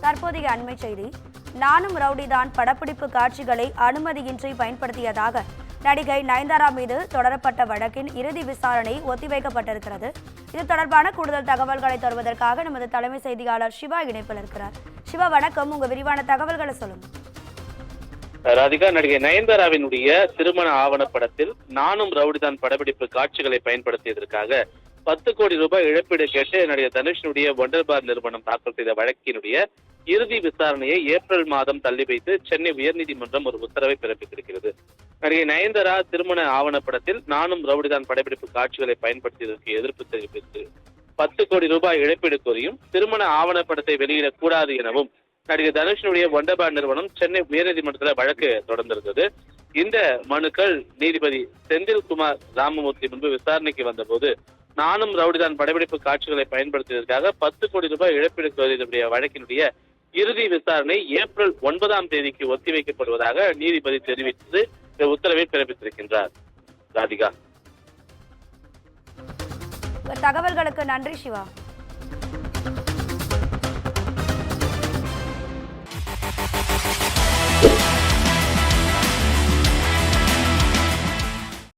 தற்போதைய அண்மை செய்தி. நானும் ரவுடிதான் படப்பிடிப்பு காட்சிகளை அனுமதியின்றி பயன்படுத்தியதாக நடிகை நயன்தாரா மீது தொடரப்பட்ட வழக்கின் இறுதி விசாரணை ஒத்திவைக்கப்பட்டிருக்கிறது. இது தொடர்பான கூடுதல் தகவல்களை தருவதற்காக நமது தலைமை செய்தியாளர் சிவா இணைப்பில் இருக்கிறார். சிவா வணக்கம், உங்க விரிவான தகவல்களை சொல்லுங்க. ராதிகா, நடிகை நயன்தாராவினுடைய திருமண ஆவணப்படத்தில் நானும் ரவுடிதான் படப்பிடிப்பு காட்சிகளை பயன்படுத்தியதற்காக 10 கோடி ரூபாய் இழப்பீடு கேட்டு நடிகர் தனுஷினுடைய ஒண்டர் பார் நிறுவனம் தாக்கல் செய்த வழக்கினுடைய இறுதி விசாரணையை ஏப்ரல் மாதம் தள்ளி வைத்து சென்னை உயர்நீதிமன்றம் ஒரு உத்தரவை பிறப்பித்திருக்கிறது. நடிகை நயன்தாரா திருமண ஆவணப்படத்தில் நானும் ரவுடிதான் படப்பிடிப்பு காட்சிகளை பயன்படுத்தியதற்கு எதிர்ப்பு தெரிவித்து 10 கோடி ரூபாய் இழப்பீடு கோரியும் திருமண ஆவணப்படத்தை வெளியிடக்கூடாது எனவும் நடிகர் தனுஷினுடைய ஒண்டர் பார் நிறுவனம் சென்னை உயர்நீதிமன்றத்தில் வழக்கு தொடர்ந்திருந்தது. இந்த மனுக்கள் நீதிபதி செந்தில்குமார் ராமமூர்த்தி முன்பு விசாரணைக்கு வந்தபோது நானும் ரவுடிதான் படப்பிடிப்பு காட்சிகளை பயன்படுத்தியதற்காக 10 கோடி ரூபாய் இழப்பீடு கோரியதுடைய வழக்கினுடைய இறுதி விசாரணை ஏப்ரல் 9ஆம் தேதிக்கு ஒத்திவைக்கப்படுவதாக நீதிபதி தெரிவித்து உத்தரவை பிறப்பித்திருக்கின்றார். ராதிகா, தகவல்களுக்கு நன்றி சிவா.